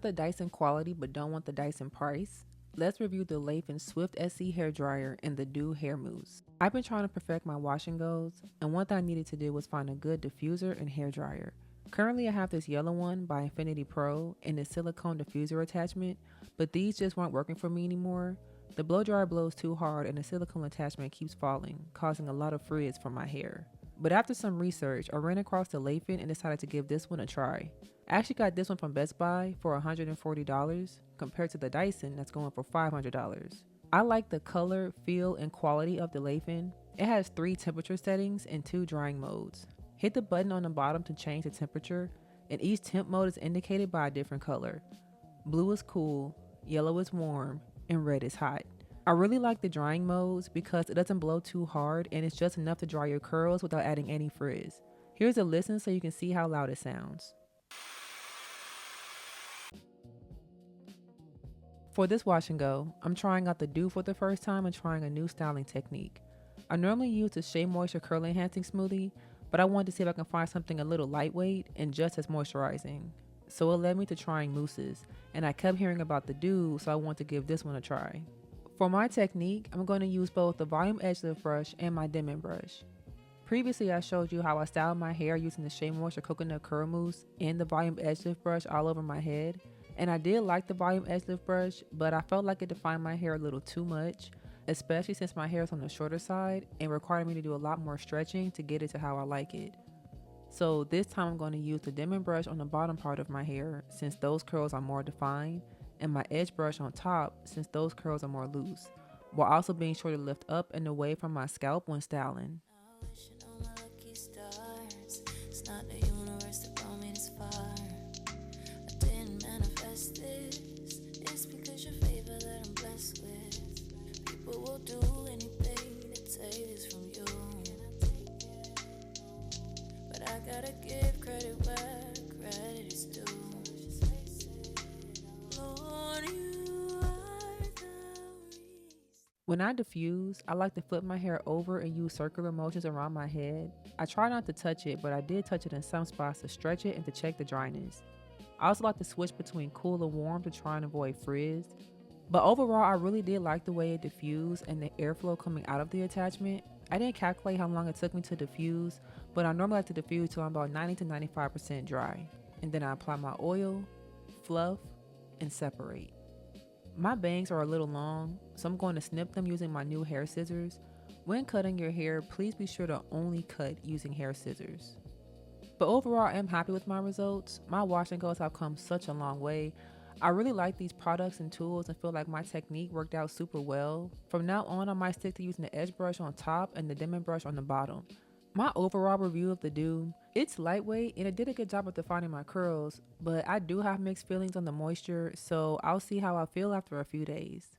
the Dyson quality but don't want the Dyson price? Let's review the Laifen Swift SC hair dryer and the Doux Hair Mousse. I've been trying to perfect my wash and goes, and one thing I needed to do was find a good diffuser and hair dryer. Currently I have this yellow one by Infinity Pro and a silicone diffuser attachment, but these just weren't working for me anymore. The blow dryer blows too hard and the silicone attachment keeps falling, causing a lot of frizz for my hair. But after some research, I ran across the Laifen and decided to give this one a try. I actually got this one from Best Buy for $140 compared to the Dyson that's going for $500. I like the color, feel, and quality of the Laifen. It has 3 temperature settings and 2 drying modes. Hit the button on the bottom to change the temperature, and each temp mode is indicated by a different color. Blue is cool, yellow is warm, and red is hot. I really like the drying modes because it doesn't blow too hard and it's just enough to dry your curls without adding any frizz. Here's a listen so you can see how loud it sounds. For this wash and go, I'm trying out the Doux for the first time and trying a new styling technique. I normally use the Shea Moisture Curl Enhancing Smoothie, but I wanted to see if I can find something a little lightweight and just as moisturizing. So it led me to trying mousses, and I kept hearing about the Doux, so I wanted to give this one a try. For my technique, I'm going to use both the volume edge lift brush and my Denman brush. Previously, I showed you how I styled my hair using the Shea Moisture Coconut Curl Mousse and the volume edge lift brush all over my head. And I did like the volume edge lift brush, but I felt like it defined my hair a little too much, especially since my hair is on the shorter side and required me to do a lot more stretching to get it to how I like it. So this time I'm going to use the Denman brush on the bottom part of my hair since those curls are more defined, and my edge brush on top since those curls are more loose, while also being sure to lift up and away from my scalp when styling. Gotta give credit where credit is due. Lord, you are the reason. When I diffuse, I like to flip my hair over and use circular motions around my head. I try not to touch it, but I did touch it in some spots to stretch it and to check the dryness. I also like to switch between cool and warm to try and avoid frizz. But overall, I really did like the way it diffused and the airflow coming out of the attachment. I didn't calculate how long it took me to diffuse, but I normally like to diffuse till I'm about 90 to 95% dry. And then I apply my oil, fluff, and separate. My bangs are a little long, so I'm going to snip them using my new hair scissors. When cutting your hair, please be sure to only cut using hair scissors. But overall, I am happy with my results. My wash and goes have come such a long way. I really like these products and tools and feel like my technique worked out super well. From now on, I might stick to using the edge brush on top and the Denman brush on the bottom. My overall review of the Doux, it's lightweight and it did a good job of defining my curls, but I do have mixed feelings on the moisture, so I'll see how I feel after a few days.